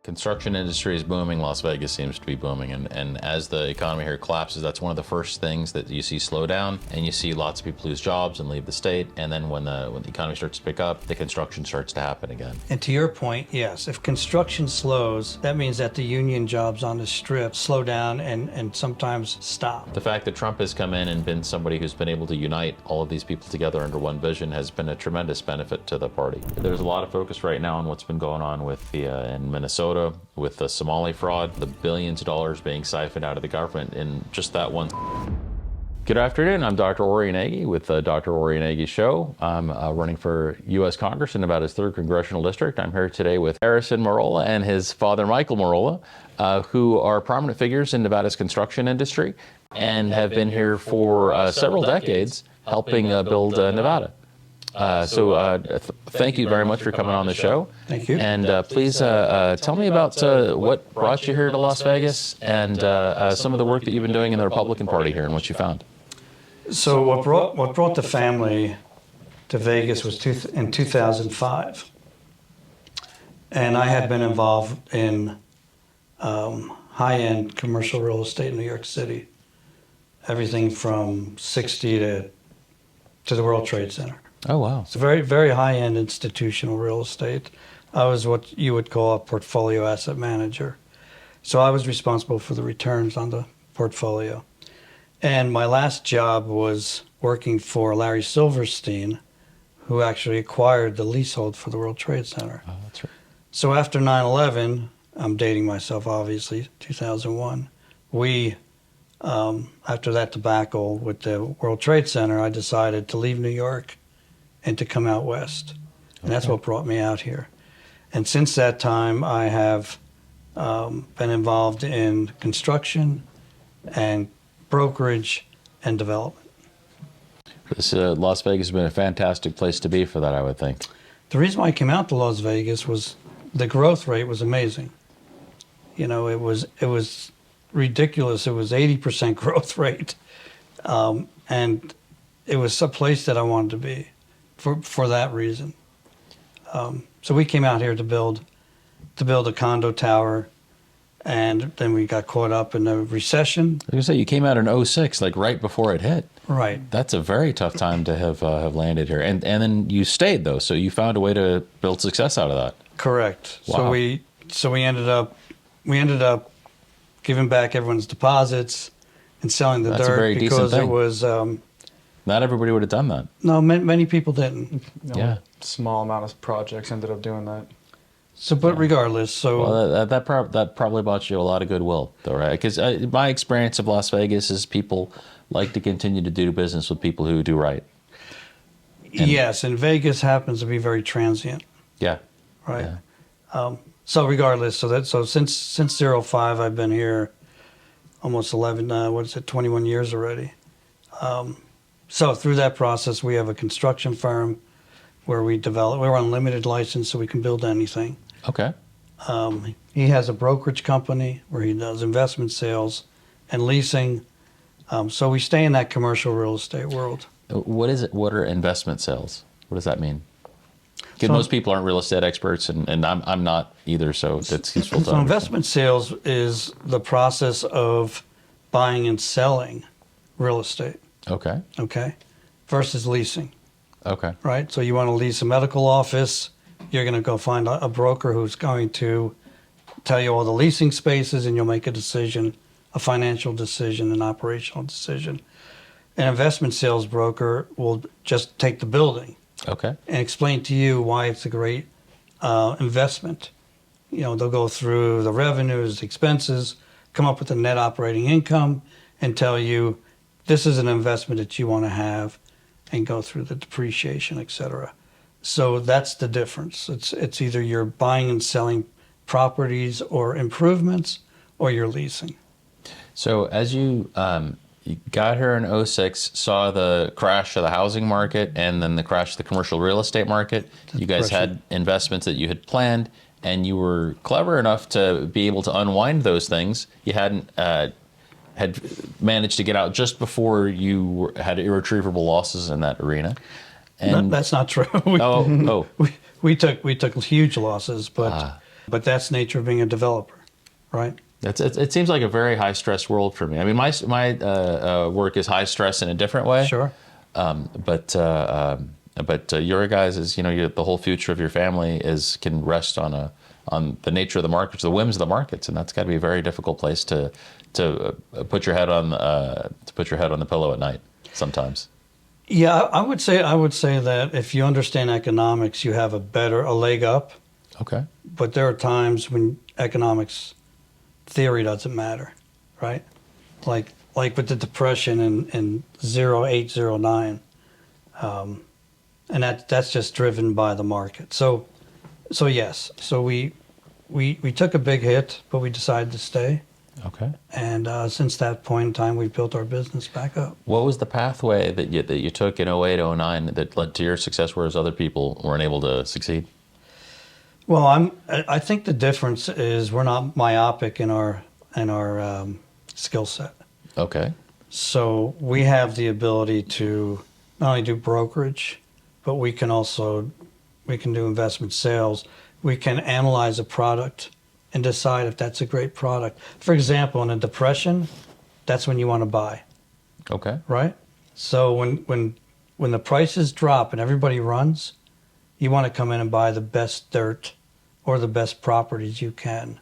Construction industry is booming. Las Vegas seems to be booming. And as the economy here collapses, that's one of the first things that you see slow down, and you see lots of people lose jobs and leave the state. And then when the economy starts to pick up, the construction starts to happen again. And to your point, yes, if construction slows, that means that the union jobs on the strip slow down and sometimes stop. The fact that Trump has come in and been somebody who's been able to unite all of these people together under one vision has been a tremendous benefit to the party. There's a lot of focus right now on what's been going on with in Minnesota with the Somali fraud, the billions of dollars being siphoned out of the government in just that one. Good afternoon. I'm Dr. Ori Nagy with the Dr. Ori Nagy Show. I'm running for U.S. Congress in Nevada's 3rd Congressional District. I'm here today with Harrison Mirollla and his father, Michael Mirollla, who are prominent figures in Nevada's construction industry and have been here for several decades helping build Nevada. Thank you very much for coming on the show. Thank you. And please tell me about what brought you here to Las Vegas and some of the work that you've been doing in the Republican Party here and what you found. So what brought the family to Vegas was in 2005. And I had been involved in high-end commercial real estate in New York City. Everything from 60 to the World Trade Center. Oh, wow. It's a very, very high-end institutional real estate. I was what you would call a portfolio asset manager. So I was responsible for the returns on the portfolio. And my last job was working for Larry Silverstein, who actually acquired the leasehold for the World Trade Center. Oh, that's right. So after 9/11, I'm dating myself, obviously, 2001, after that debacle with the World Trade Center, I decided to leave New York and to come out west. And that's what brought me out here. And since that time, I have been involved in construction and brokerage and development. Las Vegas has been a fantastic place to be for that, I would think. The reason why I came out to Las Vegas was the growth rate was amazing. You know, it was ridiculous. It was 80% growth rate. And it was a place that I wanted to be. For that reason. So we came out here to build a condo tower, and then we got caught up in the recession. I was going to say, you came out in 06, like right before it hit. Right. That's a very tough time to have landed here. And then you stayed, though, so you found a way to build success out of that. Correct. Wow. So we ended up giving back everyone's deposits and selling the dirt because it was... Not everybody would have done that. No, many people didn't. Yeah. Small amount of projects ended up doing that. So, but regardless, so... Well, that probably bought you a lot of goodwill, though, right? Because my experience of Las Vegas is people like to continue to do business with people who do right. Yes, and Vegas happens to be very transient. Yeah. Right. Yeah. So regardless, so since 05, I've been here almost 21 years already. So through that process, we have a construction firm where we're on limited license, so we can build anything. Okay. He has a brokerage company where he does investment sales and leasing. So we stay in that commercial real estate world. What is it? What are investment sales? What does that mean? Because most people aren't real estate experts, and I'm not either, so that's useful to So understand. investment sales is the process of buying and selling real estate. Okay. Okay, versus leasing. Okay. Right? So you want to lease a medical office, you're going to go find a broker who's going to tell you all the leasing spaces, and you'll make a decision, a financial decision, an operational decision. An investment sales broker will just take the building. Okay. And explain to you why it's a great investment. You know, they'll go through the revenues, the expenses, come up with a net operating income, and tell you, this is an investment that you want to have, and go through the depreciation, et cetera. So that's the difference. It's either you're buying and selling properties or improvements, or you're leasing. So as you got here in 06, saw the crash of the housing market and then the crash of the commercial real estate market, you guys had investments that you had planned, and you were clever enough to be able to unwind those things. You hadn't had managed to get out just before you had irretrievable losses in that arena. And No, that's not true. We took huge losses, but But that's the nature of being a developer, right? It seems like a very high stress world for me. I mean, my work is high stress in a different way. Sure. But your guys is, the whole future of your family can rest on the nature of the markets, the whims of the markets, and that's got to be a very difficult place to put your head on the pillow at night sometimes. Yeah, I would say that if you understand economics, you have a leg up. Okay. But there are times when economics theory doesn't matter, right? Like with the Depression in 08, 09. And that's just driven by the market. So yes. So we took a big hit, but we decided to stay. Okay. And since that point in time, we've built our business back up. What was the pathway that you took in 08, 09 that led to your success, whereas other people weren't able to succeed? Well, I think the difference is we're not myopic in our skill set. Okay. So we have the ability to not only do brokerage, but we can do investment sales. We can analyze a product and decide if that's a great product. For example, in a depression, that's when you want to buy. Okay. Right? So when the prices drop and everybody runs, you want to come in and buy the best dirt or the best properties you can.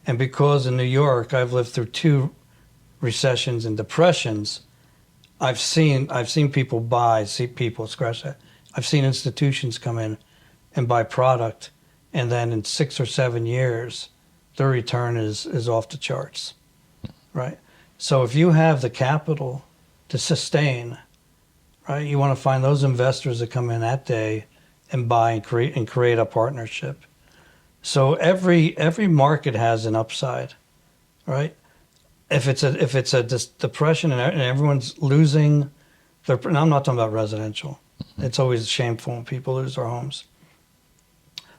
And because in New York, I've lived through 2 recessions and depressions, I've seen people scratch that. I've seen institutions come in and buy product, and then in 6 or 7 years, their return is off the charts, right? So if you have the capital to sustain, right, you want to find those investors that come in that day and buy and create a partnership. So every market has an upside, right? If it's a depression and everyone's losing and I'm not talking about residential. Mm-hmm. It's always shameful when people lose their homes.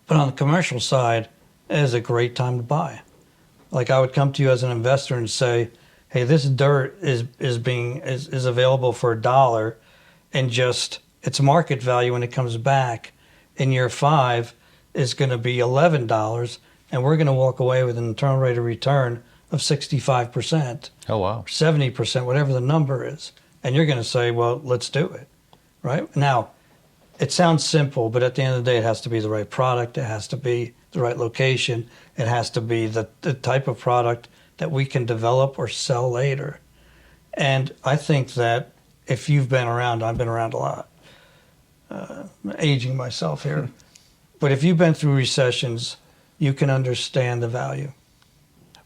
But on the commercial side, it is a great time to buy. Like I would come to you as an investor and say, hey, this dirt is available for $1, and just its market value when it comes back in year 5 is going to be $11, and we're going to walk away with an internal rate of return of 65%. Oh, wow. 70%, whatever the number is. And you're going to say, well, let's do it, right? Now, it sounds simple, but at the end of the day, it has to be the right product. It has to be the right location. It has to be the type of product that we can develop or sell later. And I think that if you've been around, I've been around a lot, aging myself here, but if you've been through recessions, you can understand the value.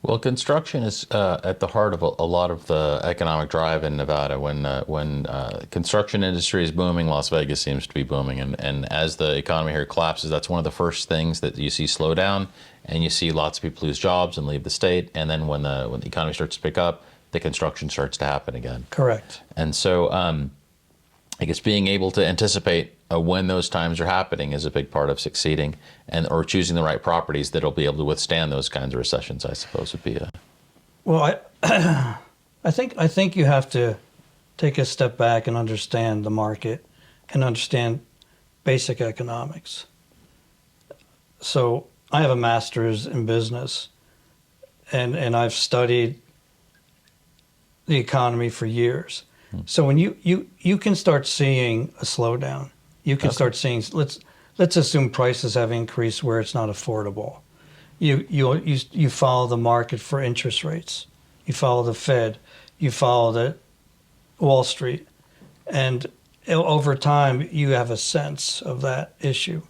Well, construction is at the heart of a lot of the economic drive in Nevada. When construction industry is booming, Las Vegas seems to be booming. And as the economy here collapses, that's one of the first things that you see slow down, and you see lots of people lose jobs and leave the state. And then when the economy starts to pick up, the construction starts to happen again. Correct. And so I guess being able to anticipate when those times are happening is a big part of succeeding, or choosing the right properties that'll be able to withstand those kinds of recessions, I suppose, would be a... Well, I think you have to take a step back and understand the market and understand basic economics. So I have a master's in business, and I've studied the economy for years. So when you can start seeing a slowdown, you can start seeing, let's assume prices have increased where it's not affordable. You follow the market for interest rates. You follow the Fed. You follow the Wall Street, and over time you have a sense of that issue,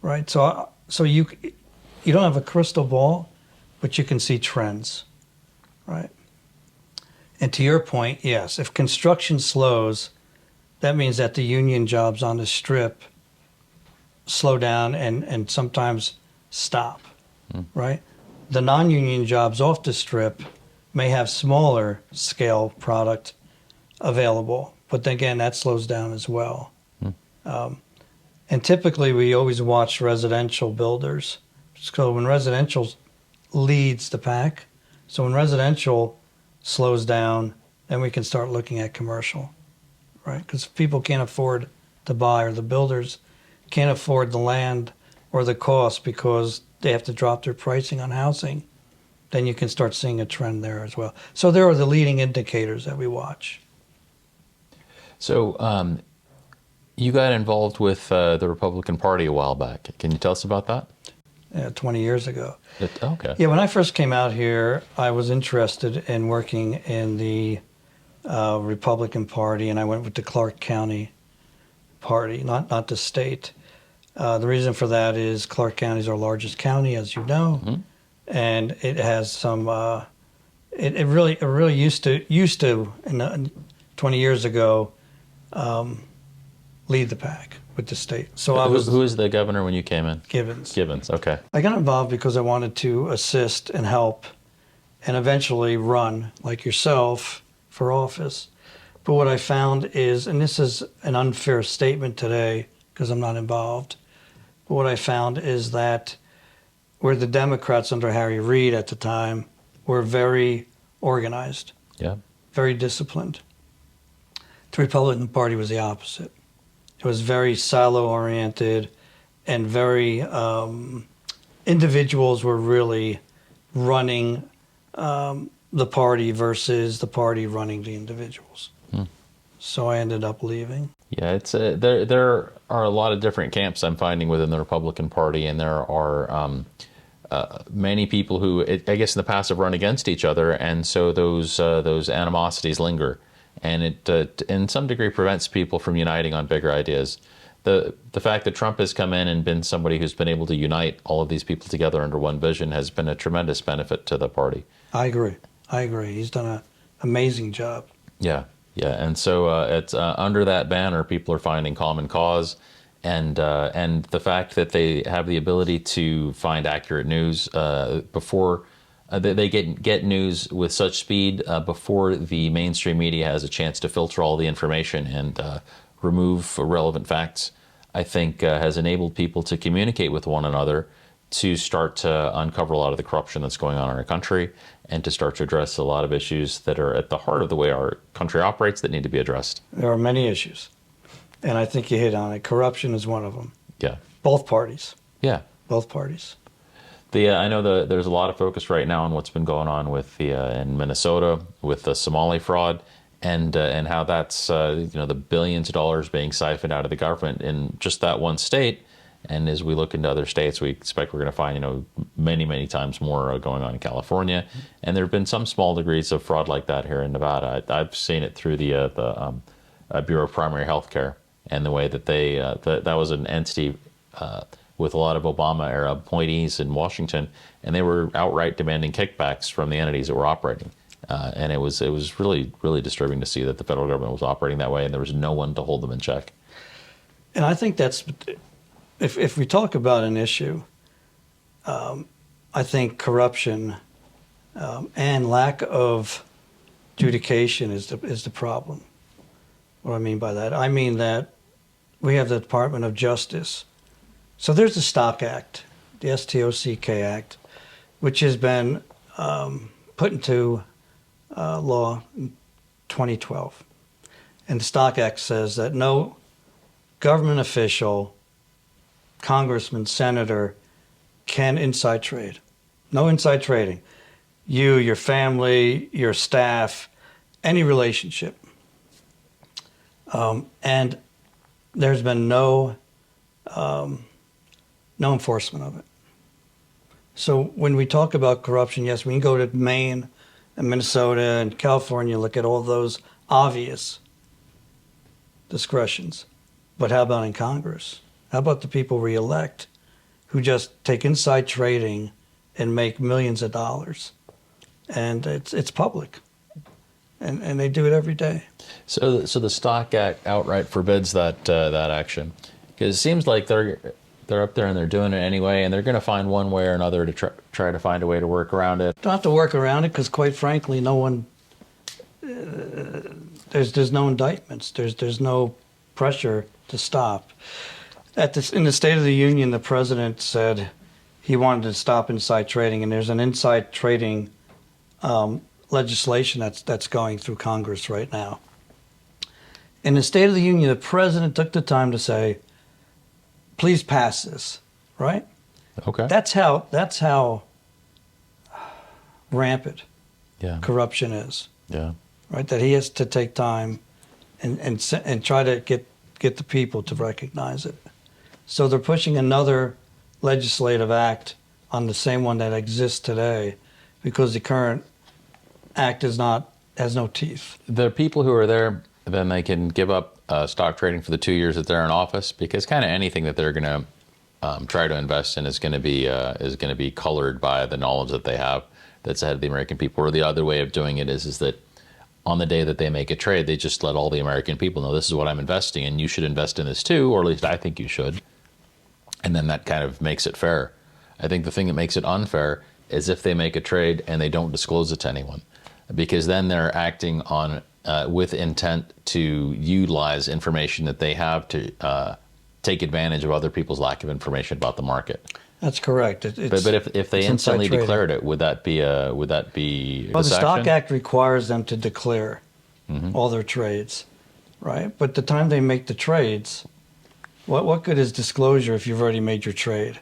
right? So you don't have a crystal ball, but you can see trends, right? And to your point, yes, if construction slows, that means that the union jobs on the Strip slow down and sometimes stop, right? The non-union jobs off the Strip may have smaller scale product available, but then again, that slows down as well. And typically, we always watch residential builders. So when residential leads the pack, so when residential slows down, then we can start looking at commercial, right? Because people can't afford to buy, or the builders can't afford the land or the cost because they have to drop their pricing on housing, then you can start seeing a trend there as well. So there are the leading indicators that we watch. So you got involved with the Republican Party a while back. Can you tell us about that? 20 years ago. Okay. Yeah, when I first came out here, I was interested in working in the Republican Party, and I went with the Clark County Party, not the state. The reason for that is Clark County is our largest county, as you know, and it has some. It really used to 20 years ago lead the pack with the state. So I was Who was the governor when you came in? Givens. Givens. Okay. I got involved because I wanted to assist and help and eventually run, like yourself, for office. But what I found is, and this is an unfair statement today because I'm not involved, but what I found is that where the Democrats under Harry Reid at the time were very organized, Yeah. very disciplined, the Republican Party was the opposite. It was very silo-oriented and very, individuals were really running the party versus the party running the individuals. So I ended up leaving. Yeah, it's there are a lot of different camps I'm finding within the Republican Party, and there are many people who, I guess, in the past have run against each other, and so those animosities linger, and it in some degree prevents people from uniting on bigger ideas. The fact that Trump has come in and been somebody who's been able to unite all of these people together under one vision has been a tremendous benefit to the party. I agree. He's done an amazing job. Yeah, and so it's under that banner, people are finding common cause, and the fact that they have the ability to find accurate news before they get news with such speed before the mainstream media has a chance to filter all the information and remove relevant facts, I think has enabled people to communicate with one another, to start to uncover a lot of the corruption that's going on in our country, and to start to address a lot of issues that are at the heart of the way our country operates that need to be addressed. There are many issues, and I think you hit on it. Corruption is one of them. Yeah. Both parties. Yeah. Both parties. I know there's a lot of focus right now on what's been going on with in Minnesota with the Somali fraud, and how that's the billions of dollars being siphoned out of the government in just that one state. And as we look into other states, we expect we're going to find many times more going on in California. And there have been some small degrees of fraud like that here in Nevada. I've seen it through the Bureau of Primary Health Care, and the way that they that was an entity with a lot of Obama-era appointees in Washington, and they were outright demanding kickbacks from the entities that were operating. And it was really disturbing to see that the federal government was operating that way, and there was no one to hold them in check. And I think that's, if we talk about an issue, I think corruption and lack of adjudication is the problem. What do I mean by that? I mean that we have the Department of Justice. So there's the Stock Act, the S-T-O-C-K Act, which has been put into law in 2012. And the Stock Act says that no government official, congressman, senator can inside trade. No inside trading. You, your family, your staff, any relationship. And there's been no enforcement of it. So when we talk about corruption, yes, we can go to Maine and Minnesota and California, look at all those obvious discretions. But how about in Congress? How about the people we elect who just take inside trading and make millions of dollars? And it's public. And they do it every day. So the Stock Act outright forbids that action, because it seems like they're up there and they're doing it anyway, and they're going to find one way or another to try to find a way to work around it. Don't have to work around it because, quite frankly, no one. There's no indictments. There's no pressure to stop. In the State of the Union, the president said he wanted to stop inside trading, and there's an inside trading legislation that's going through Congress right now. In the State of the Union, the president took the time to say, please pass this, right? Okay. That's how rampant Yeah. corruption is, Yeah. right? That he has to take time and try to get the people to recognize it. So they're pushing another legislative act on the same one that exists today, because the current act has no teeth. The people who are there, then they can give up stock trading for the 2 years that they're in office, because kind of anything that they're going to try to invest in is going to be colored by the knowledge that they have that's ahead of the American people. Or the other way of doing it is that on the day that they make a trade, they just let all the American people know, this is what I'm investing in. You should invest in this too, or at least I think you should. And then that kind of makes it fair. I think the thing that makes it unfair is if they make a trade and they don't disclose it to anyone, because then they're acting on with intent to utilize information that they have to take advantage of other people's lack of information about the market. That's correct. But if they instantly declared it, would that be Well, the this Stock action? Act requires them to declare all their trades, right? But the time they make the trades, what good is disclosure if you've already made your trade,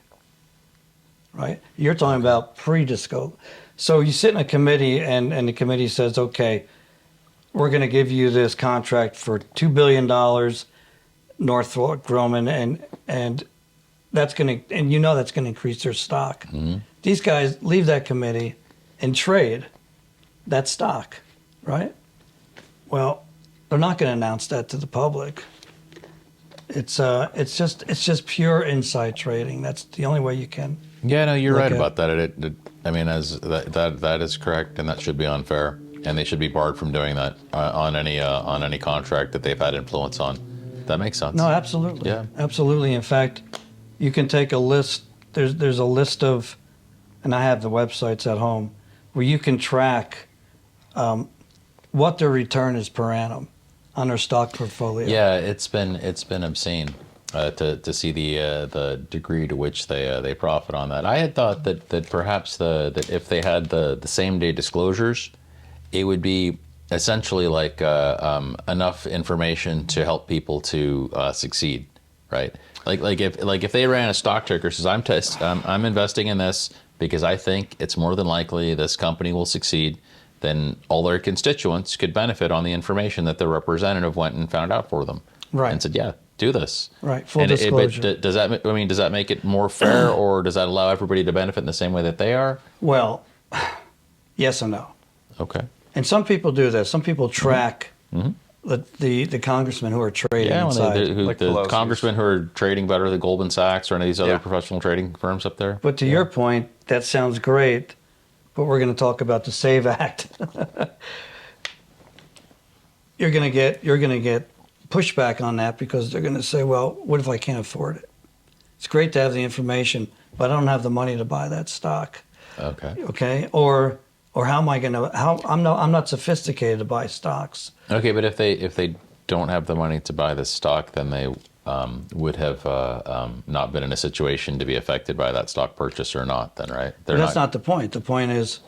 right? You're talking about pre-disclosure. So you sit in a committee and the committee says, okay, we're going to give you this contract for $2 billion, Northrop Grumman, and that's going to, and that's going to increase their stock. These guys leave that committee and trade that stock, right? Well, they're not going to announce that to the public. It's just pure inside trading. That's the only way you can. Yeah, no, you're look right at about that. I mean, as that is correct, and that should be unfair, and they should be barred from doing that on any contract that they've had influence on. That makes sense. No, absolutely. Yeah. Absolutely. In fact, you can take a list. There's a list of, and I have the websites at home where you can track what their return is per annum on their stock portfolio. Yeah, it's been obscene to see the degree to which they profit on that. I had thought that perhaps that if they had the same day disclosures, it would be essentially like enough information to help people to succeed, right? Like if they ran a stock ticker says I'm investing in this because I think it's more than likely this company will succeed, then all their constituents could benefit on the information that their representative went and found out for them, Right. and said, yeah, do this. Right. Full disclosure. But does that make it more fair, or does that allow everybody to benefit in the same way that they are? Well, yes and no. Okay. And some people do this. Some people track the congressmen who are trading Yeah, inside. Like the Pelosi's. congressmen who are trading better than Goldman Sachs or any of these other Yeah. professional trading firms up there. But to your point, that sounds great, but we're going to talk about the SAVE Act. You're going to get pushback on that because they're going to say, well, what if I can't afford it? It's great to have the information, but I don't have the money to buy that stock. Okay. Okay? Or how am I going to I'm not sophisticated to buy stocks. Okay, but if they don't have the money to buy this stock, then they would have not been in a situation to be affected by that stock purchase or not. Then, right? But that's not the point. The point is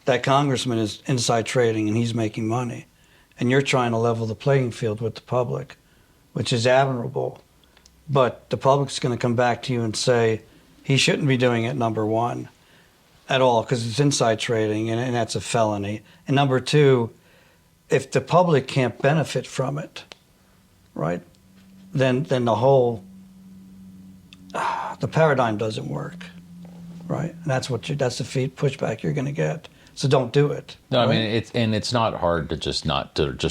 that congressman is inside trading and he's making money, and you're trying to level the playing field with the public, which is admirable. But the public's going to come back to you and say he shouldn't be doing it, number one, at all, because it's inside trading, and that's a felony. And number two, if the public can't benefit from it, right, then the whole the paradigm doesn't work, right? And that's the pushback you're going to get. So don't do it. No, right? I mean it's not hard to just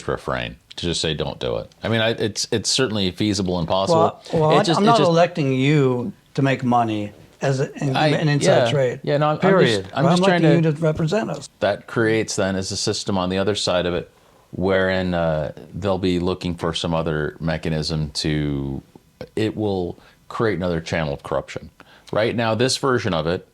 refrain, to just say don't do it. I mean it's certainly feasible and possible. I'm not electing you to make money as an inside trade. Yeah, no, period. I'm just trying electing you to represent us. That creates then as a system on the other side of it, wherein they'll be looking for some other mechanism it will create another channel of corruption. Right now, this version of it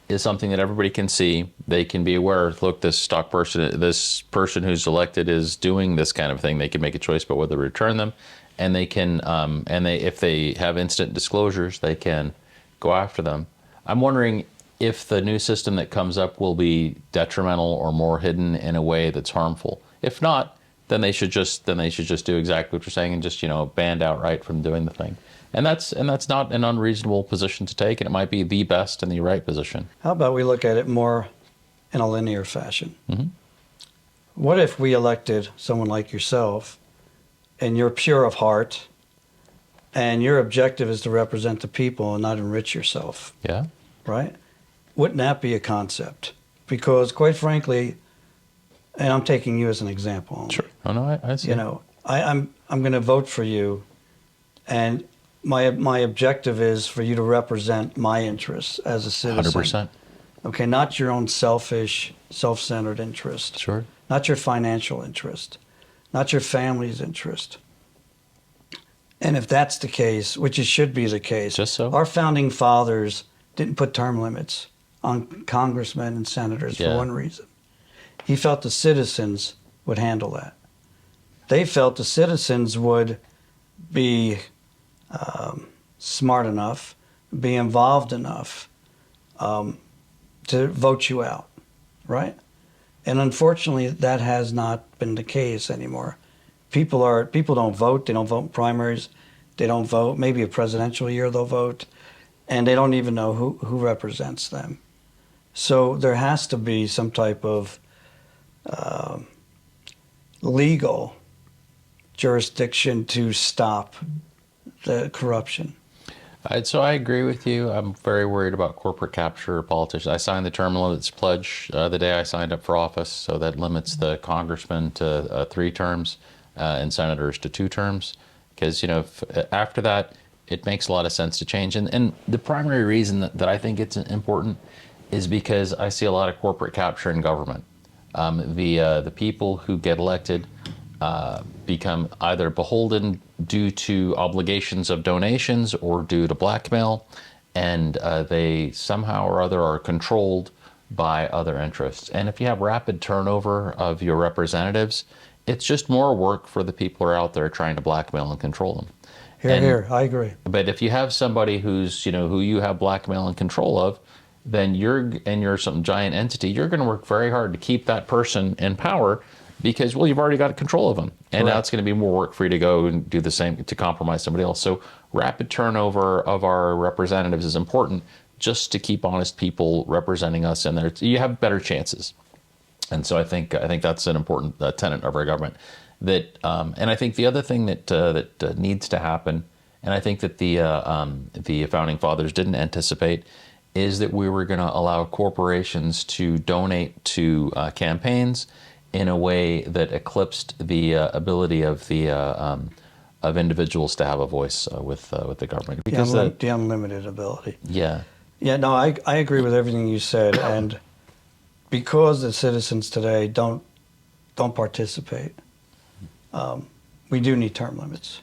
is something that everybody can see. They can be aware, look, this person who's elected is doing this kind of thing. They can make a choice about whether to return them, and they can, if they have instant disclosures, they can go after them. I'm wondering if the new system that comes up will be detrimental or more hidden in a way that's harmful. If not, then they should just do exactly what you're saying and just banned outright from doing the thing. And that's not an unreasonable position to take, and it might be the best and the right position. How about we look at it more in a linear fashion? Mm-hmm. What if we elected someone like yourself, and you're pure of heart, and your objective is to represent the people and not enrich yourself? Yeah. Right? Wouldn't that be a concept? Because quite frankly, and I'm taking you as an example only. Sure. Oh, no, I see. You know, I'm going to vote for you, and my objective is for you to represent my interests as a citizen. 100%. Okay, not your own selfish, self-centered interest. Sure. Not your financial interest, not your family's interest. And if that's the case, which it should be the case, Just so. Our founding fathers didn't put term limits on congressmen and senators for one reason. He felt the citizens would handle that. They felt the citizens would be smart enough, be involved enough to vote you out, right? And unfortunately, that has not been the case anymore. People don't vote. They don't vote in primaries. They don't vote. Maybe a presidential year they'll vote, and they don't even know who represents them. So there has to be some type of legal jurisdiction to stop the corruption. So I agree with you. I'm very worried about corporate capture of politicians. I signed the term limits pledge the day I signed up for office, so that limits the congressmen to 3 terms and senators to 2 terms. Because, you know, after that, it makes a lot of sense to change. And the primary reason that I think it's important is because I see a lot of corporate capture in government. The people who get elected become either beholden due to obligations of donations or due to blackmail, and they somehow or other are controlled by other interests. And if you have rapid turnover of your representatives, it's just more work for the people who are out there trying to blackmail and control them. Here, I agree. But if you have somebody who's, you know, who you have blackmail and control of, then you're some giant entity, you're going to work very hard to keep that person in power because, well, you've already got control of them. And now it's going to be more work for you to go and do the same, to compromise somebody else. So rapid turnover of our representatives is important just to keep honest people representing us in there. You have better chances. And so I think that's an important tenet of our government. That and I think the other thing that needs to happen, and I think that the founding fathers didn't anticipate, is that we were going to allow corporations to donate to campaigns in a way that eclipsed the ability of individuals to have a voice with the government. Because the unlimited ability. Yeah. Yeah, no, I agree with everything you said, and because the citizens today don't participate, we do need term limits,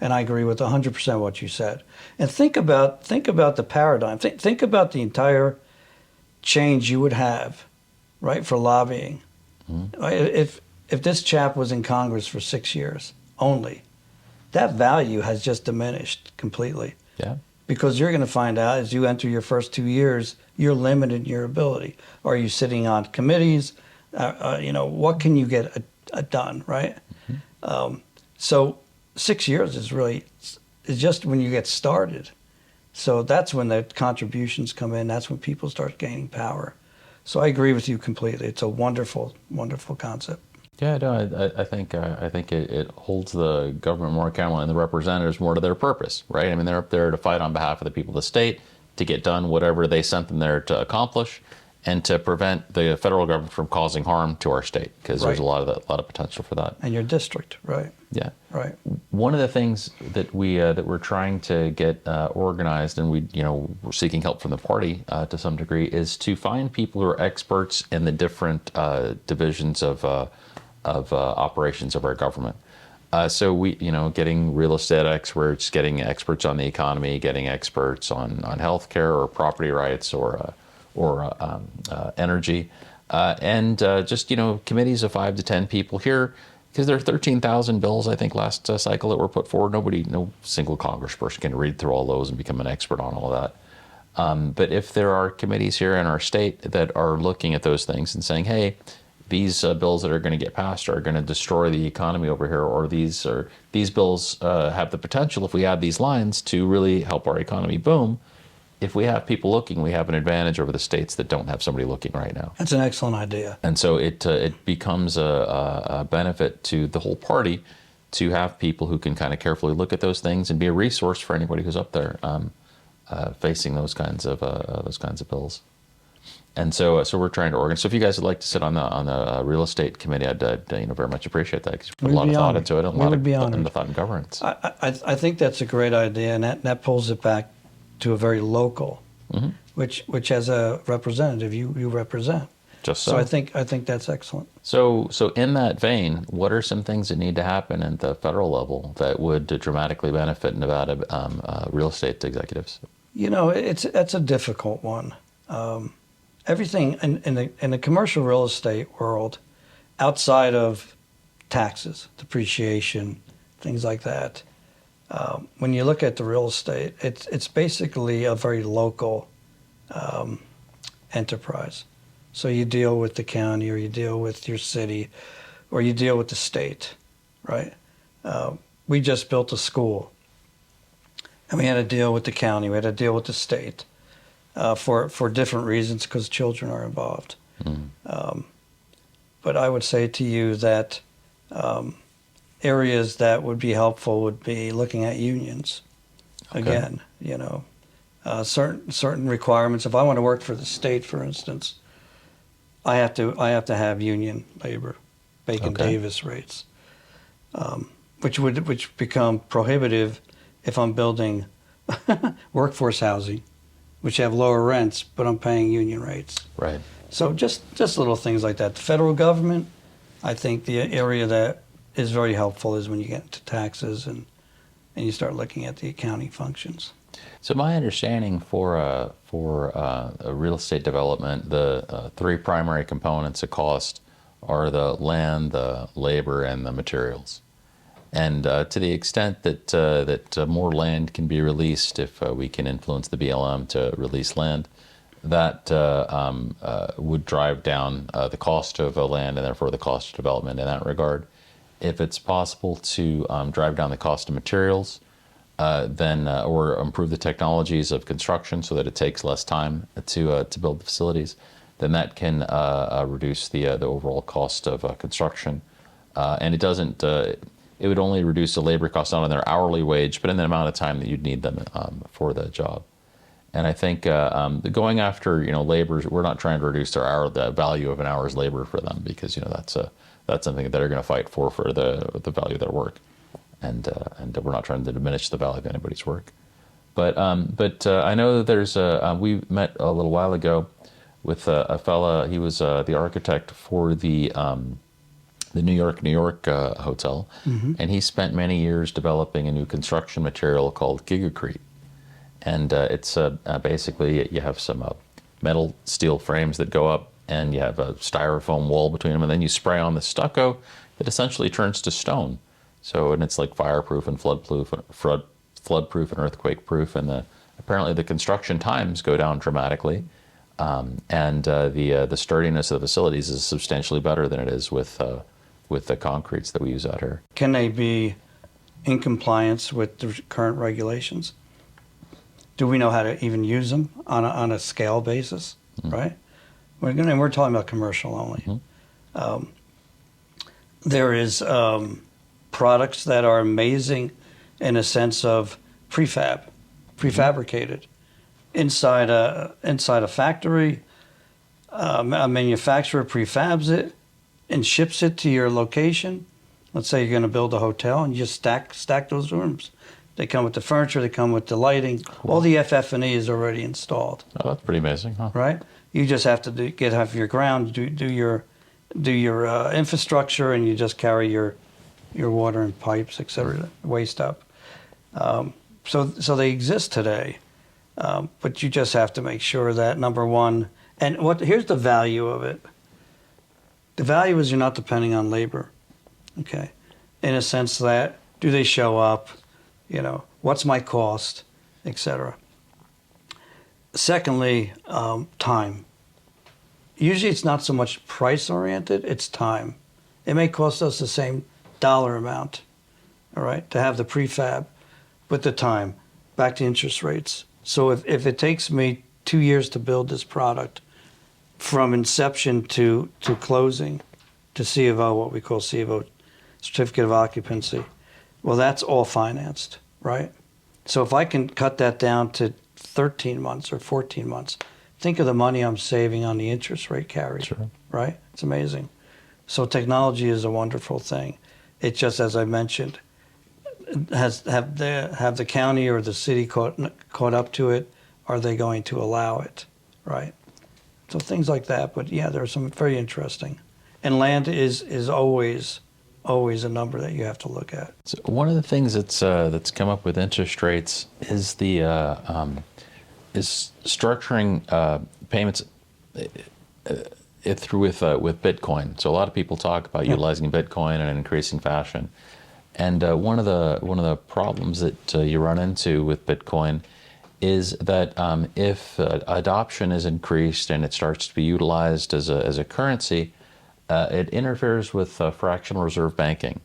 and I agree with 100% what you said. And think about the paradigm. Think about the entire change you would have, right, for lobbying. Mm-hmm. If this chap was in Congress for 6 years only, that value has just diminished completely. Yeah. Because you're going to find out as you enter your first 2 years, you're limited in your ability. Are you sitting on committees? What can you get done, right? Mm-hmm. So 6 years is just when you get started. So that's when the contributions come in. That's when people start gaining power. So I agree with you completely. It's a wonderful, wonderful concept. Yeah, no, I think it holds the government more accountable and the representatives more to their purpose, right? I mean, they're up there to fight on behalf of the people of the state, to get done whatever they sent them there to accomplish, and to prevent the federal government from causing harm to our state, because there's a lot of potential for that. And your district, right? Yeah, right. One of the things that we're trying to get organized, and we're seeking help from the party to some degree, is to find people who are experts in the different divisions of operations of our government. So we, getting real estate experts, getting experts on the economy, getting experts on healthcare or property rights or energy, and just committees of 5 to 10 people here, because there are 13,000 bills I think last cycle that were put forward. No single congressperson can read through all those and become an expert on all of that. But if there are committees here in our state that are looking at those things and saying, hey, these bills that are going to get passed are going to destroy the economy over here, or these bills have the potential, if we add these lines, to really help our economy boom. If we have people looking, we have an advantage over the states that don't have somebody looking right now. That's an excellent idea. And so it becomes a benefit to the whole party to have people who can kind of carefully look at those things and be a resource for anybody who's up there facing those kinds of bills. And so we're trying to organize. So if you guys would like to sit on the real estate committee, I'd very much appreciate that, because you put a lot of thought into it and a lot of thought in governance. I think that's a great idea, and that pulls it back to a very local, which as a representative you represent. Just so. So I think that's excellent. So in that vein, what are some things that need to happen at the federal level that would dramatically benefit Nevada real estate executives? That's a difficult one. Everything in the commercial real estate world, outside of taxes, depreciation, things like that, when you look at the real estate, it's basically a very local enterprise. So you deal with the county, or you deal with your city, or you deal with the state, right? We just built a school, and we had to deal with the county, we had to deal with the state for different reasons, because children are involved. But I would say to you that areas that would be helpful would be looking at unions. Okay. Again, certain requirements. If I want to work for the state, for instance, I have to have union labor, Bacon Davis rates, which become prohibitive if I'm building workforce housing, which have lower rents, but I'm paying union rates. Right. So just little things like that. The federal government, I think the area that is very helpful is when you get into taxes and you start looking at the accounting functions. So my understanding for a real estate development, the three primary components of cost are the land, the labor, and the materials. And to the extent that more land can be released, if we can influence the BLM to release land, that would drive down the cost of land and therefore the cost of development in that regard. If it's possible to drive down the cost of materials, or improve the technologies of construction so that it takes less time to build the facilities, then that can reduce the overall cost of construction. And it doesn't. It would only reduce the labor cost, not on their hourly wage, but in the amount of time that you'd need them for the job. And I think going after labor, we're not trying to reduce the value of an hour's labor for them, because that's something that they're going to fight for the value of their work. And we're not trying to diminish the value of anybody's work, but I know that there's we met a little while ago with a fella. He was the architect for the New York hotel, and he spent many years developing a new construction material called Gigacrete, and it's basically you have some metal steel frames that go up, and you have a styrofoam wall between them, and then you spray on the stucco that essentially turns to stone. So, and it's like fireproof and floodproof and earthquake-proof, and apparently the construction times go down dramatically, and the sturdiness of the facilities is substantially better than it is with the concretes that we use out here. Can they be in compliance with the current regulations? Do we know how to even use them on a scale basis, right? We're talking about commercial only. There is products that are amazing in a sense of prefabricated inside a factory. A manufacturer prefabs it and ships it to your location. Let's say you're going to build a hotel, and you just stack those rooms. They come with the furniture, they come with the lighting. Cool. All the FF&E is already installed. Oh, that's pretty amazing, huh? Right? You just have to get off your ground, do your infrastructure, and you just carry your water and pipes, etc., waste up. So they exist today, but you just have to make sure that, number one, and here's the value of it. The value is you're not depending on labor, okay? In a sense that, do they show up? What's my cost, etc. Secondly, time. usually it's not so much price oriented, it's time. It may cost us the same dollar amount, all right, to have the prefab with the time, back to interest rates. So if it takes me 2 years to build this product from inception to closing, to C of O, what we call C of O, certificate of occupancy, well, that's all financed, right? So if I can cut that down to 13 months or 14 months, think of the money I'm saving on the interest rate carry, Sure. right? It's amazing. So technology is a wonderful thing. It just, as I mentioned, have the county or the city caught up to it? Are they going to allow it, right? So things like that. But yeah, there are some very interesting. And land is always a number that you have to look at. So one of the things that's come up with interest rates is the is structuring payments through with Bitcoin. So a lot of people talk about utilizing Bitcoin in an increasing fashion, and one of the problems that you run into with Bitcoin is that if adoption is increased and it starts to be utilized as a currency, it interferes with fractional reserve banking,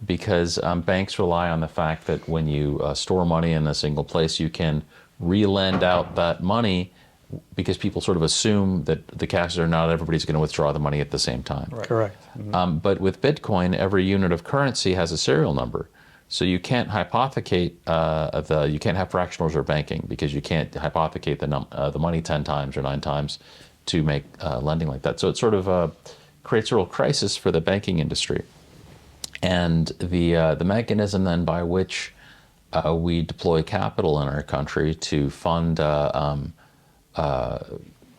because banks rely on the fact that when you store money in a single place, you can re-lend out that money, because people sort of assume that the cash is not everybody's going to withdraw the money at the same time. Right. Correct. Mm-hmm. But with Bitcoin, every unit of currency has a serial number. So you can't hypothecate you can't have fractional reserve banking, because you can't hypothecate the money 10 times or 9 times to make lending like that. So it sort of creates a real crisis for the banking industry. And the mechanism then by which we deploy capital in our country to fund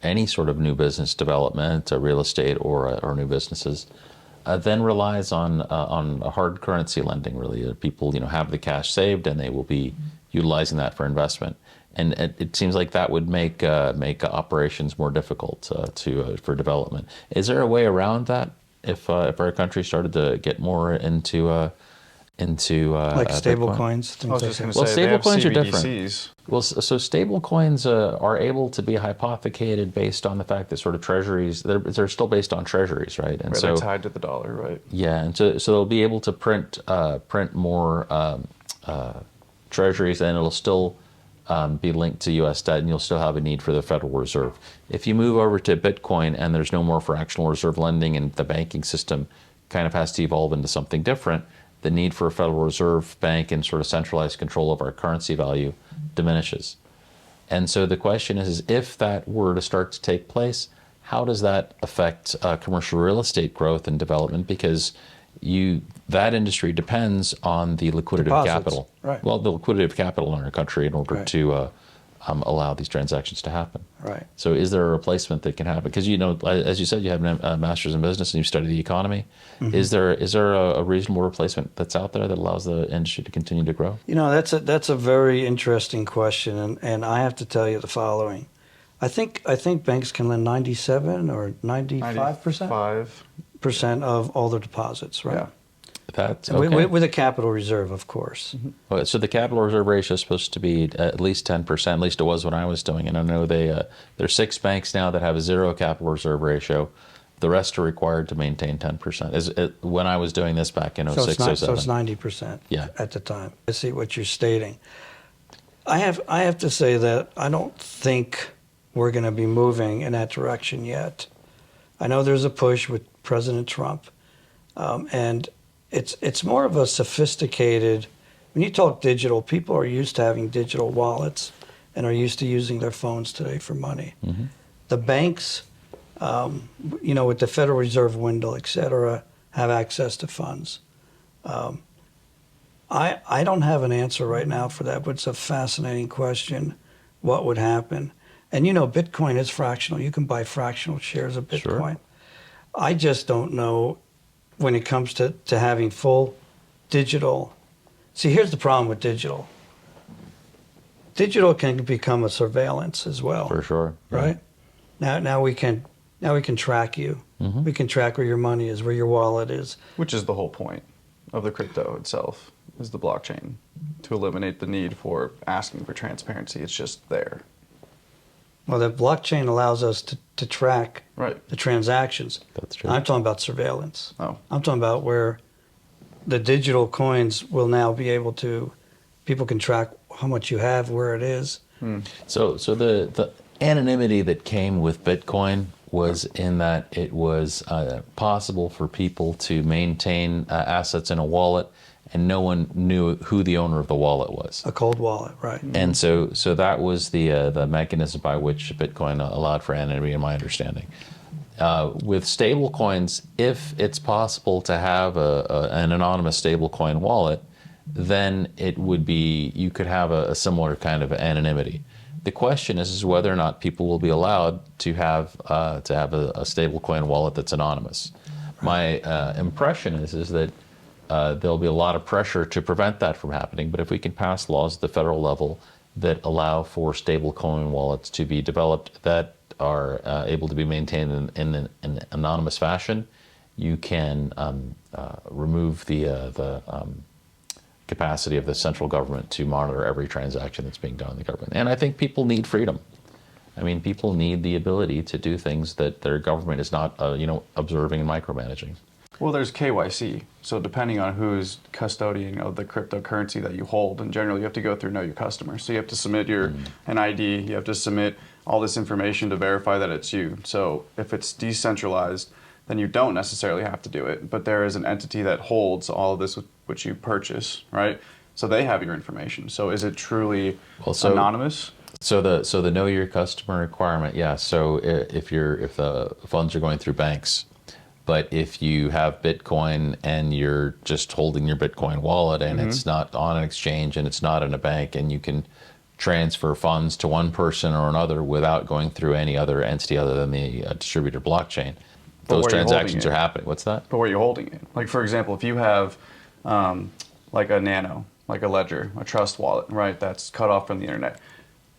any sort of new business development, real estate or new businesses, then relies on hard currency lending. Really, people have the cash saved and they will be utilizing that for investment. And it seems like that would make operations more difficult for development. Is there a way around that if our country started to get more into Like stable Bitcoin? coins, I was things just like going to that. Well, say, they have stablecoins are different. CBDCs. Well, so stable coins are able to be hypothecated based on the fact that sort of treasuries, they're still based on treasuries, right? And Where so they're tied to the dollar, right? yeah, and so they'll be able to print more treasuries, and it'll still be linked to U.S. debt, and you'll still have a need for the Federal Reserve. If you move over to Bitcoin and there's no more fractional reserve lending, and the banking system kind of has to evolve into something different, the need for a Federal Reserve Bank and sort of centralized control of our currency value diminishes. And so the question is if that were to start to take place, how does that affect commercial real estate growth and development? Because that industry depends on the liquidity of Deposits, capital. right. Well, the liquidity of capital in our country in order Right. to allow these transactions to happen. Right. So is there a replacement that can happen? Because, as you said, you have a master's in business and you study the economy. Mm-hmm. Is there a reasonable replacement that's out there that allows the industry to continue to grow? That's a very interesting question, and I have to tell you the following. I think banks can lend 97 or 95% 5. of all their deposits, right? Yeah. That's okay. With a capital reserve, of course. Okay, so the capital reserve ratio is supposed to be at least 10%. At least it was when I was doing it. I know there's 6 banks now that have a 0 capital reserve ratio. The rest are required to maintain 10%. When I was doing this back in 06, 07. So it's 90% Yeah. at the time. I see what you're stating. I have to say that I don't think we're going to be moving in that direction yet. I know there's a push with President Trump, and it's more of a sophisticated. When you talk digital, people are used to having digital wallets and are used to using their phones today for money. Mm-hmm. The banks, with the Federal Reserve window, et cetera, have access to funds. I don't have an answer right now for that, but it's a fascinating question. What would happen? And Bitcoin is fractional. You can buy fractional shares of Bitcoin. Sure. I just don't know when it comes to having full digital. See, here's the problem with digital. Digital can become a surveillance as well. For sure. Yeah. Right? Now we can track you. Mm-hmm. We can track where your money is, where your wallet is. Which is the whole point of the crypto itself, is the blockchain, to eliminate the need for asking for transparency. It's just there. Well, the blockchain allows us to track Right. the transactions. That's true. I'm talking about surveillance. Oh. I'm talking about where the digital coins will now be able to, people can track how much you have, where it is. So the anonymity that came with Bitcoin was in that it was possible for people to maintain assets in a wallet, and no one knew who the owner of the wallet was. A cold wallet, right. And so that was the mechanism by which Bitcoin allowed for anonymity, in my understanding. With stable coins, if it's possible to have an anonymous stablecoin wallet, then it would be, you could have a similar kind of anonymity. The question is whether or not people will be allowed to have a stablecoin wallet that's anonymous. My impression is that there'll be a lot of pressure to prevent that from happening. But if we can pass laws at the federal level that allow for stablecoin wallets to be developed that are able to be maintained in an anonymous fashion, you can remove the capacity of the central government to monitor every transaction that's being done in the government. And I think people need freedom. I mean, people need the ability to do things that their government is not, observing and micromanaging. Well, there's KYC. So depending on who's custodian of the cryptocurrency that you hold, and generally you have to go through Know Your Customer. So you have to submit an ID, you have to submit all this information to verify that it's you. So if it's decentralized, then you don't necessarily have to do it. But there is an entity that holds all of this which you purchase, right? So they have your information. So is it truly anonymous? So the Know Your Customer requirement, yeah. So if the funds are going through banks, but if you have Bitcoin and you're just holding your Bitcoin wallet and it's not on an exchange and it's not in a bank, and you can transfer funds to one person or another without going through any other entity other than the distributed blockchain, those transactions are happening. What's that? But where you're holding it. Like, for example, if you have like a Nano, like a Ledger, a trust wallet, right, that's cut off from the internet,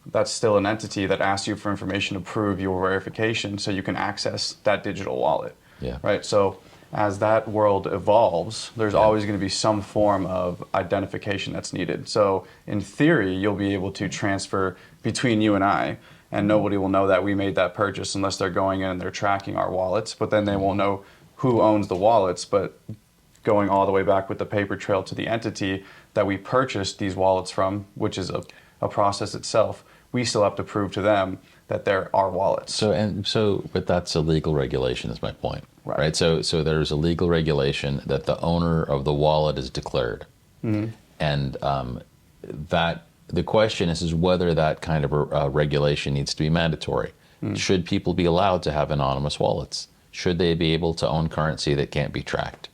that's still an entity that asks you for information to prove your verification so you can access that digital wallet. Yeah. Right. So as that world evolves, there's always going to be some form of identification that's needed. So in theory, you'll be able to transfer between you and I, and nobody will know that we made that purchase unless they're going in and they're tracking our wallets. But then they won't know who owns the wallets. But going all the way back with the paper trail to the entity that we purchased these wallets from, which is a process itself, we still have to prove to them that they're our wallets. But that's a legal regulation, is my point. Right. So there's a legal regulation that the owner of the wallet is declared, and that the question is whether that kind of a regulation needs to be mandatory. Should people be allowed to have anonymous wallets? Should they be able to own currency that can't be tracked?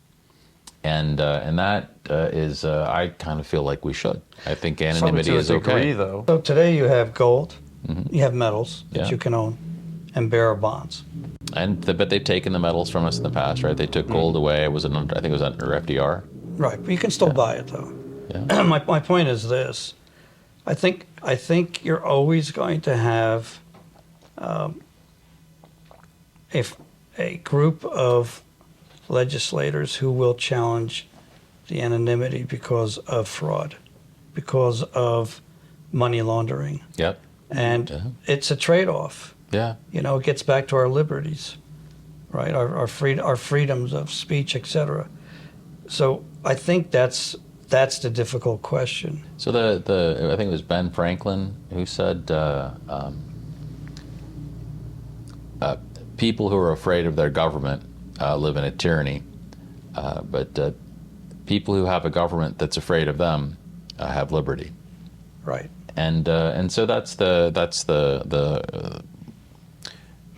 And that is, I kind of feel like we should. I think anonymity is okay. Though. So today you have gold, you have metals that Yeah. you can own, and bearer bonds. But they've taken the metals from us in the past, right? They took gold away. I think it was under FDR. Right, but you can still buy it though. Yeah. My point is this: I think you're always going to have a group of legislators who will challenge the anonymity because of fraud, because of money laundering, Yep. and it's a trade-off. Yeah. It gets back to our liberties, right? Our freedoms of speech, etc. So I think that's the difficult question. So I think it was Ben Franklin who said people who are afraid of their government live in a tyranny, but people who have a government that's afraid of them have liberty. Right. And so that's the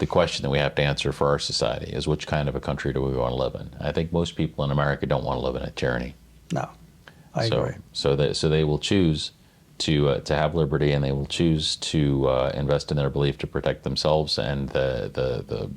question that we have to answer for our society is which kind of a country do we want to live in? I think most people in America don't want to live in a tyranny. No, I agree. So they will choose to have liberty, and they will choose to invest in their belief to protect themselves and the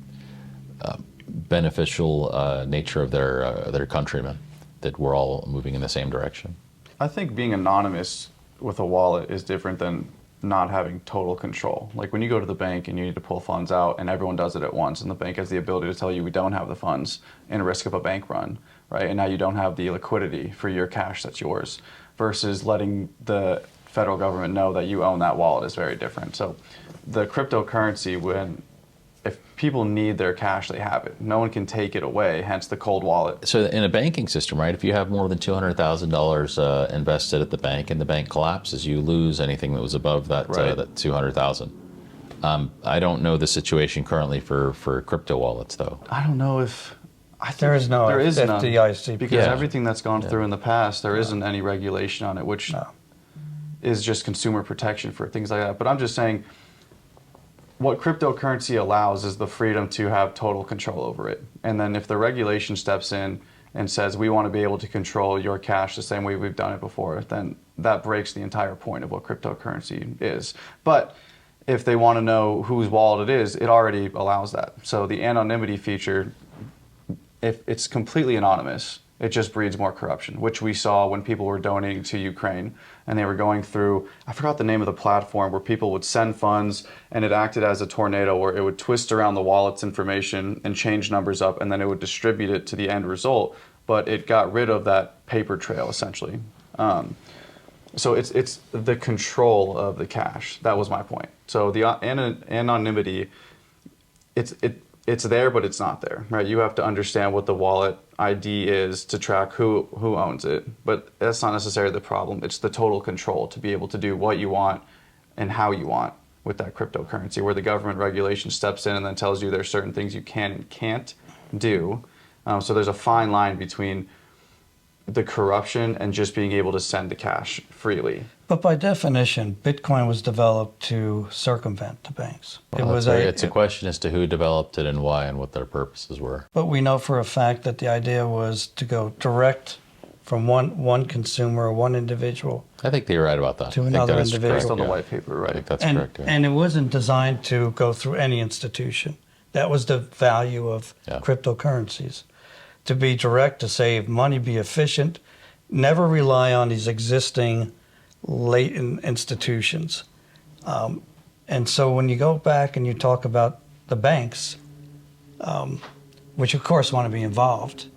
beneficial nature of their countrymen. That we're all moving in the same direction. I think being anonymous with a wallet is different than not having total control. Like when you go to the bank and you need to pull funds out and everyone does it at once, and the bank has the ability to tell you we don't have the funds in risk of a bank run, right? And now you don't have the liquidity for your cash that's yours, versus letting the federal government know that you own that wallet is very different. So the cryptocurrency, if people need their cash, they have it. No one can take it away, hence the cold wallet. So in a banking system, right, if you have more than $200,000 invested at the bank and the bank collapses, you lose anything that was above that, that 200,000. I don't know the situation currently for crypto wallets, though. I don't know if... There is no FDIC. Because everything that's gone through in the past, there isn't any regulation on it, which is just consumer protection for things like that. But I'm just saying, what cryptocurrency allows is the freedom to have total control over it. And then if the regulation steps in and says, we want to be able to control your cash the same way we've done it before, then that breaks the entire point of what cryptocurrency is. But if they want to know whose wallet it is, it already allows that. So the anonymity feature, if it's completely anonymous, it just breeds more corruption, which we saw when people were donating to Ukraine and they were going through, I forgot the name of the platform, where people would send funds and it acted as a tornado where it would twist around the wallet's information and change numbers up, and then it would distribute it to the end result, but it got rid of that paper trail essentially. So it's the control of the cash. That was my point. So the anonymity, it's there, but it's not there, right? You have to understand what the wallet ID is to track who owns it, but that's not necessarily the problem. It's the total control to be able to do what you want and how you want with that cryptocurrency, where the government regulation steps in and then tells you there's certain things you can and can't do. So there's a fine line between the corruption and just being able to send the cash freely. But by definition, Bitcoin was developed to circumvent the banks. Well, it's a question as to who developed it and why and what their purposes were. But we know for a fact that the idea was to go direct from one consumer, one individual. I think you're right about that. To another individual. Based on the white paper, right? I think that's correct. Yeah. And it wasn't designed to go through any institution. That was the value of cryptocurrencies. To be direct, to save money, be efficient, never rely on these existing latent institutions. And so when you go back and you talk about the banks, which of course want to be involved,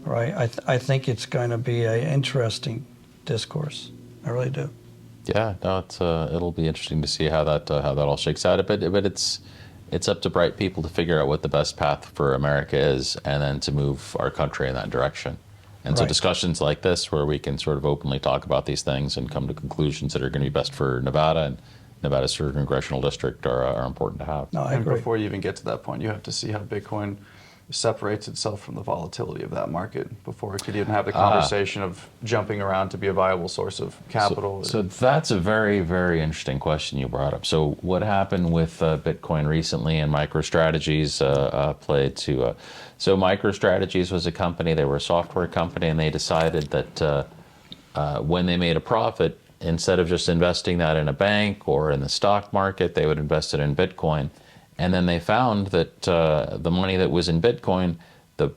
right? I think it's going to be an interesting discourse. I really do. Yeah, no, it'll be interesting to see how that all shakes out. But it's up to bright people to figure out what the best path for America is, and then to move our country in that direction. And so discussions like this, where we can sort of openly talk about these things and come to conclusions that are going to be best for Nevada and Nevada's third congressional district, are important to have. No, I and agree. before you even get to that point, you have to see how Bitcoin separates itself from the volatility of that market before it could even have the conversation of jumping around to be a viable source of capital. So that's a very, very interesting question you brought up. So what happened with Bitcoin recently, and MicroStrategies played to... So MicroStrategies was a company, they were a software company, and they decided that when they made a profit, instead of just investing that in a bank or in the stock market, they would invest it in Bitcoin. And then they found that the money that was in Bitcoin, the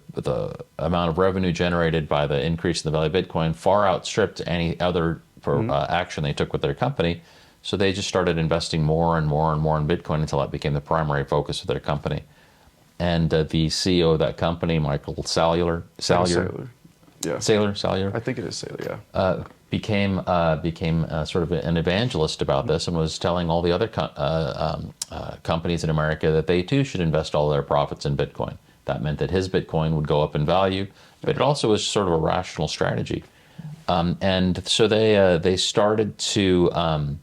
amount of revenue generated by the increase in the value of Bitcoin far outstripped any other action they took with their company. So they just started investing more and more and more in Bitcoin until that became the primary focus of their company. And the CEO of that company, Michael Salyer, Yeah. Salyer. I think it is Salyer, yeah. Became sort of an evangelist about this, and was telling all the other companies in America that they too should invest all their profits in Bitcoin. That meant that his Bitcoin would go up in value, but it also was sort of a rational strategy. And so they started to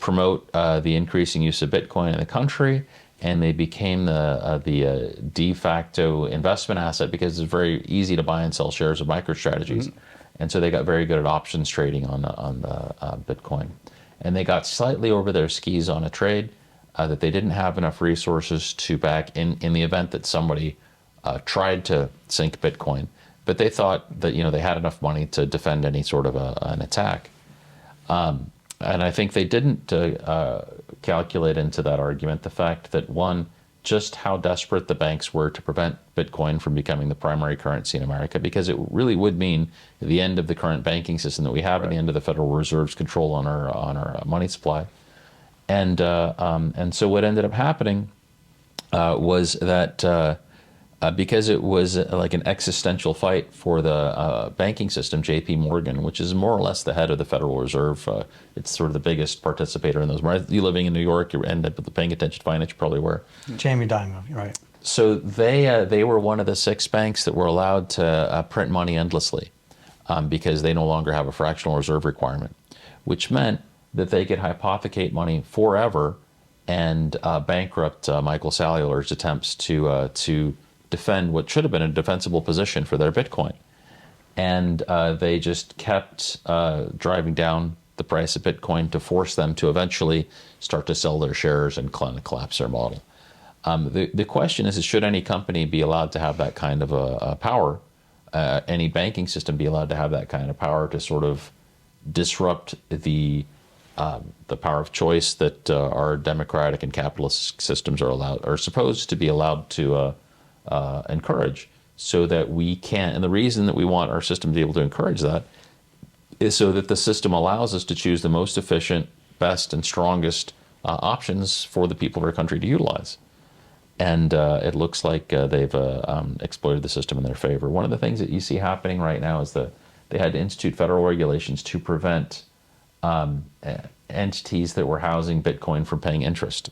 promote the increasing use of Bitcoin in the country, and they became the de facto investment asset because it's very easy to buy and sell shares of MicroStrategies. And so they got very good at options trading on Bitcoin. And they got slightly over their skis on a trade that they didn't have enough resources to back in the event that somebody tried to sink Bitcoin. But they thought that they had enough money to defend any sort of an attack. And I think they didn't calculate into that argument the fact that, one, just how desperate the banks were to prevent Bitcoin from becoming the primary currency in America, because it really would mean the end of the current banking system that we have, and the end of the Federal Reserve's control on our money supply. And so what ended up happening was that because it was like an existential fight for the banking system. J.P. Morgan, which is more or less the head of the Federal Reserve, it's sort of the biggest participator in those. You living in New York, you end up paying attention to finance, you probably were. Jamie Dimon, right? So they were one of the 6 banks that were allowed to print money endlessly because they no longer have a fractional reserve requirement, which meant that they could hypothecate money forever and bankrupt Michael Saylor's attempts to defend what should have been a defensible position for their Bitcoin. And they just kept driving down the price of Bitcoin to force them to eventually start to sell their shares and collapse their model. The question is, should any company be allowed to have that kind of a power? Any banking system be allowed to have that kind of power to sort of disrupt the power of choice that our democratic and capitalist systems are supposed to be allowed to encourage, so that we can. And the reason that we want our system to be able to encourage that is so that the system allows us to choose the most efficient, best, and strongest options for the people of our country to utilize. And it looks like they've exploited the system in their favor. One of the things that you see happening right now is that they had to institute federal regulations to prevent entities that were housing Bitcoin from paying interest.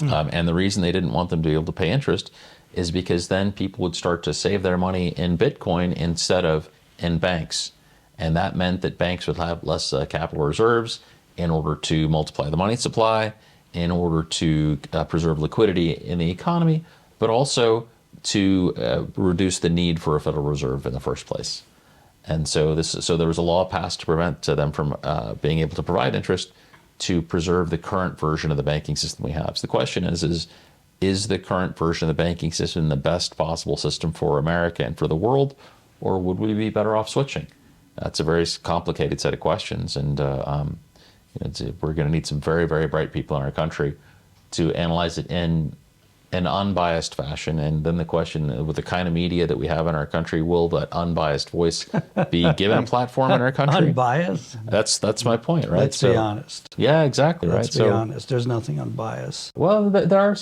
And the reason they didn't want them to be able to pay interest is because then people would start to save their money in Bitcoin instead of in banks. And that meant that banks would have less capital reserves in order to multiply the money supply, in order to preserve liquidity in the economy, but also to reduce the need for a Federal Reserve in the first place. And so there was a law passed to prevent them from being able to provide interest, to preserve the current version of the banking system we have. So the question is the current version of the banking system the best possible system for America and for the world, or would we be better off switching? That's a very complicated set of questions, and we're going to need some very, very bright people in our country to analyze it in an unbiased fashion. And then the question, with the kind of media that we have in our country, will that unbiased voice be given a platform in our country? Unbiased? That's my point, right? Let's be honest. Yeah, exactly. Let's be honest. There's nothing unbiased. Well,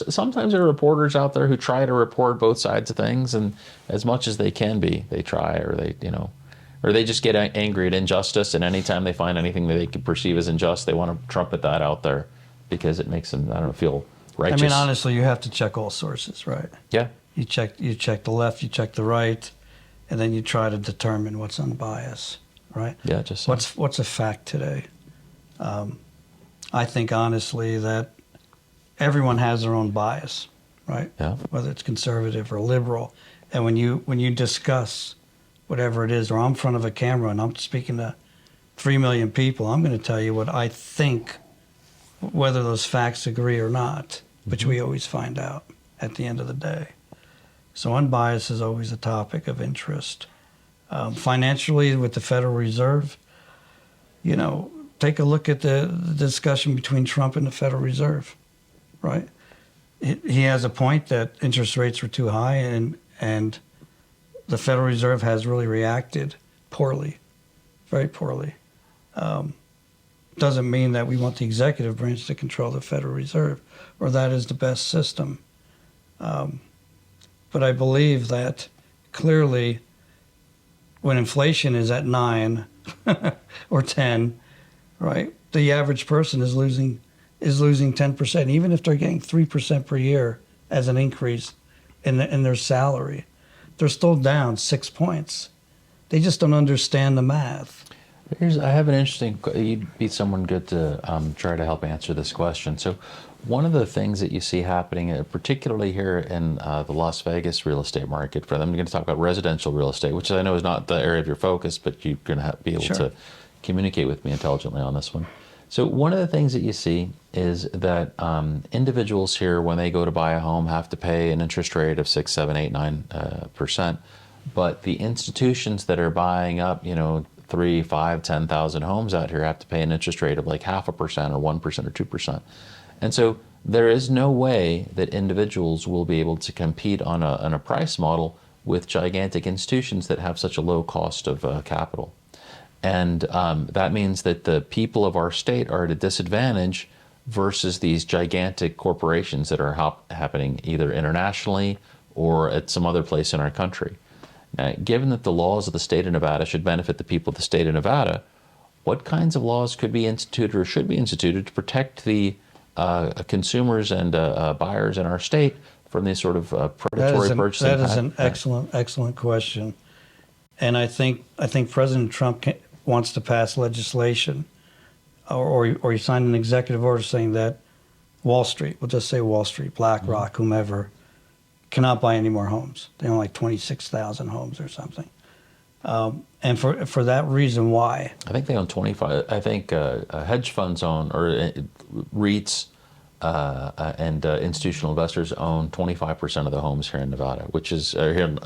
sometimes there are reporters out there who try to report both sides of things, and as much as they can be, they try, or they just get angry at injustice, and anytime they find anything that they could perceive as unjust, they want to trumpet that out there because it makes them, feel righteous. I mean, honestly, you have to check all sources, right? Yeah. You check the left, you check the right, and then you try to determine what's unbiased, right? Yeah, just so. What's a fact today? I think, honestly, that everyone has their own bias, right? Yeah. Whether it's conservative or liberal. And when you discuss whatever it is, or I'm in front of a camera and I'm speaking to 3 million people, I'm going to tell you what I think, whether those facts agree or not, which we always find out at the end of the day. So unbiased is always a topic of interest. Financially, with the Federal Reserve, take a look at the discussion between Trump and the Federal Reserve, right? He has a point that interest rates were too high, and the Federal Reserve has really reacted poorly, very poorly. Doesn't mean that we want the executive branch to control the Federal Reserve, or that is the best system. But I believe that clearly when inflation is at 9 or 10, right, the average person is losing 10%, even if they're getting 3% per year as an increase in their salary. They're still down 6 points. They just don't understand the math. I have an interesting. You'd be someone good to try to help answer this question. So, one of the things that you see happening, particularly here in the Las Vegas real estate market, for them, I'm going to talk about residential real estate, which I know is not the area of your focus, but you're going to be able to communicate with me intelligently on this one. So, one of the things that you see is that individuals here, when they go to buy a home, have to pay an interest rate of 6, 7, 8, 9%. But the institutions that are buying up, 3, 5, 10,000 homes out here have to pay an interest rate of like 0.5% or 1% or 2%. And so there is no way that individuals will be able to compete on a price model with gigantic institutions that have such a low cost of capital. And that means that the people of our state are at a disadvantage versus these gigantic corporations that are happening either internationally or at some other place in our country. Now, given that the laws of the state of Nevada should benefit the people of the state of Nevada, what kinds of laws could be instituted or should be instituted to protect the consumers and buyers in our state from these sort of predatory purchasing? That is an excellent question. And I think President Trump wants to pass legislation, or he signed an executive order saying that Wall Street, we'll just say Wall Street, BlackRock, whomever, cannot buy any more homes. They own like 26,000 homes or something. And for that reason, why? I think they own 25. I think hedge funds own, or REITs and institutional investors own 25% of the homes here in Nevada, which is here in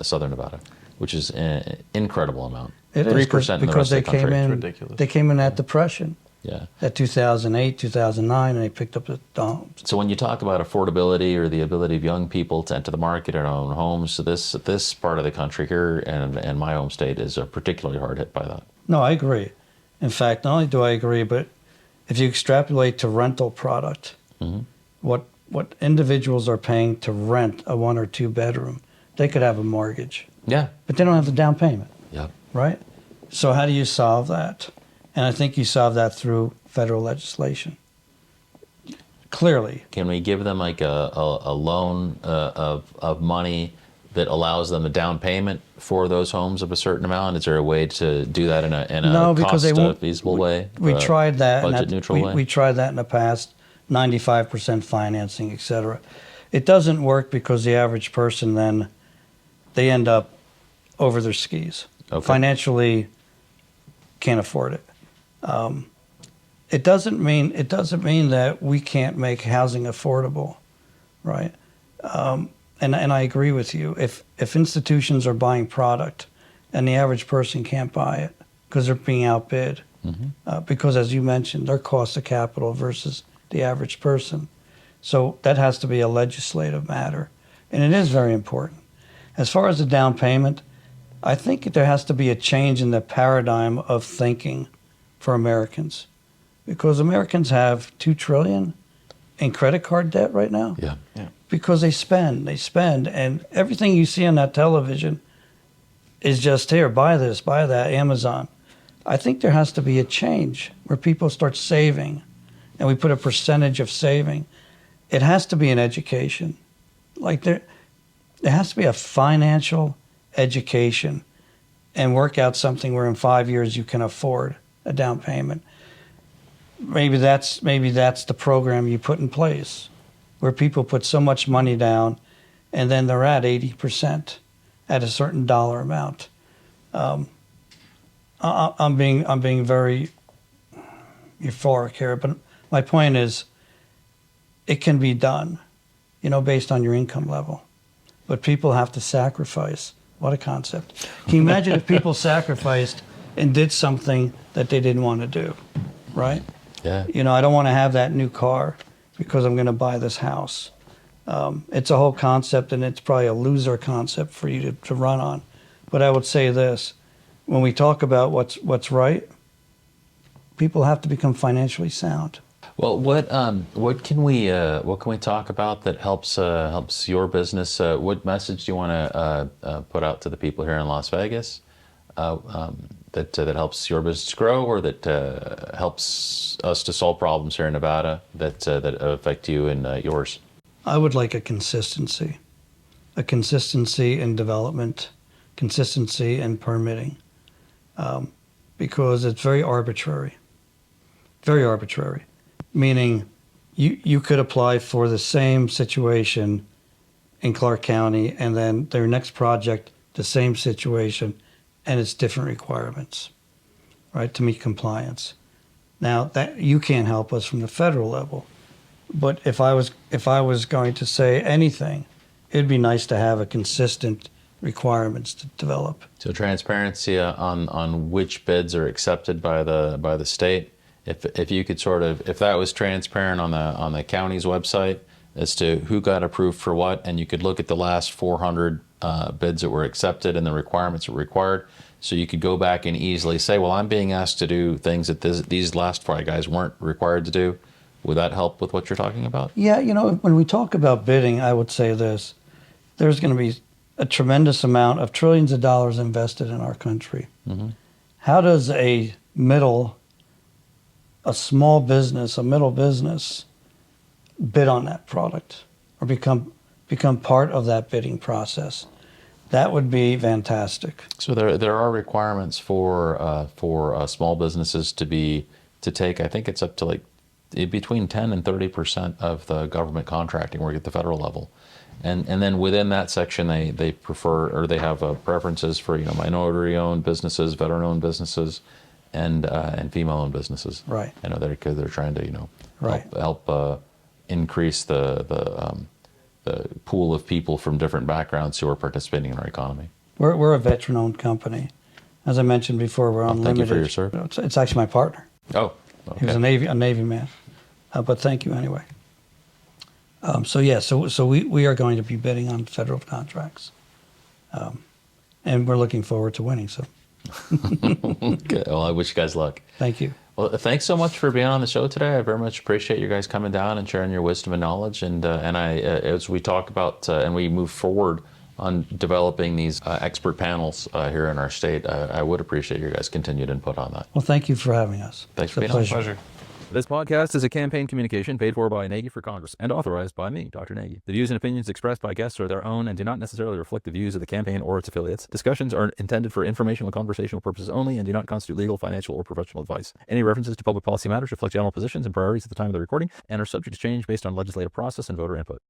Southern Nevada, which is an incredible amount. It is 3% in the rest of the country. It's ridiculous. They came in at depression. Yeah. At 2008, 2009, and they picked up the homes. So when you talk about affordability or the ability of young people to enter the market and own homes, so this part of the country here and my home state is particularly hard hit by that. No, I agree. In fact, not only do I agree, but if you extrapolate to rental product, what individuals are paying to rent a 1 or 2 bedroom, they could have a mortgage. Yeah. But they don't have the down payment. Yeah. Right? So how do you solve that? And I think you solve that through federal legislation. Clearly. Can we give them like a loan of money that allows them a down payment for those homes of a certain amount? Is there a way to do that in a no, because feasible way? We tried that. Budget neutral way? We tried that in the past, 95% financing, et cetera. It doesn't work because the average person then, they end up over their skis. Okay. Financially can't afford it. It doesn't mean that we can't make housing affordable, right? And I agree with you. If institutions are buying product and the average person can't buy it because they're being outbid, because as you mentioned, their cost of capital versus the average person, so that has to be a legislative matter, and it is very important. As far as the down payment, I think there has to be a change in the paradigm of thinking for Americans, because Americans have $2 trillion in credit card debt right now. Yeah. Because they spend, and everything you see on that television is just here, buy this, buy that, Amazon. I think there has to be a change where people start saving, and we put a percentage of saving. It has to be an education. Like there has to be a financial education, and work out something where in 5 years you can afford a down payment. Maybe that's the program you put in place, where people put so much money down, and then they're at 80% at a certain dollar amount. I'm being very euphoric here, but my point is, it can be done, based on your income level, but people have to sacrifice. What a concept! Can you imagine if people sacrificed and did something that they didn't want to do, right? Yeah. I don't want to have that new car because I'm going to buy this house. It's a whole concept, and it's probably a loser concept for you to run on. But I would say this: when we talk about what's right, people have to become financially sound. Well, what can we talk about that helps your business? What message do you want to put out to the people here in Las Vegas that helps your business grow, or that helps us to solve problems here in Nevada that affect you and yours? I would like a consistency in development, consistency in permitting, because it's very arbitrary. Very arbitrary. Meaning, you could apply for the same situation in Clark County, and then their next project, the same situation, and it's different requirements, right, to meet compliance. Now, that you can't help us from the federal level, but if I was going to say anything, it'd be nice to have a consistent requirements to develop. So transparency on which bids are accepted by the state. If you could if that was transparent on the county's website as to who got approved for what, and you could look at the last 400 bids that were accepted and the requirements that were required, so you could go back and easily say, well, I'm being asked to do things that these last 5 guys weren't required to do. Would that help with what you're talking about? Yeah, when we talk about bidding, I would say this. there's going to be a tremendous amount of trillions of dollars invested in our country. Mm-hmm. How does a small business, a middle business, bid on that product or become part of that bidding process? That would be fantastic. So there are requirements for small businesses to take. I think it's up to like between 10 and 30% of the government contracting work at the federal level, and then within that section they prefer, or they have preferences for minority-owned businesses, veteran-owned businesses, and female-owned businesses. Right. I know they're trying to Right. help increase the pool of people from different backgrounds who are participating in our economy. We're a veteran-owned company. As I mentioned before, we're unlimited. Thank you for your service. It's actually my partner. Oh, He was okay. a Navy man. But thank you anyway. So we are going to be bidding on federal contracts. And we're looking forward to winning. So Okay. Well, I wish you guys luck. thank you. Well, thanks so much for being on the show today. I very much appreciate you guys coming down and sharing your wisdom and knowledge. And as we talk about and we move forward on developing these expert panels here in our state, I would appreciate your guys' continued input on that. Well, thank you for having us. Thanks It's for a being on. pleasure. This podcast is a campaign communication paid for by Nagy for Congress and authorized by me, Dr. Nagy. The views and opinions expressed by guests are their own and do not necessarily reflect the views of the campaign or its affiliates. Discussions are intended for informational and conversational purposes only and do not constitute legal, financial, or professional advice. Any references to public policy matters reflect general positions and priorities at the time of the recording and are subject to change based on legislative process and voter input.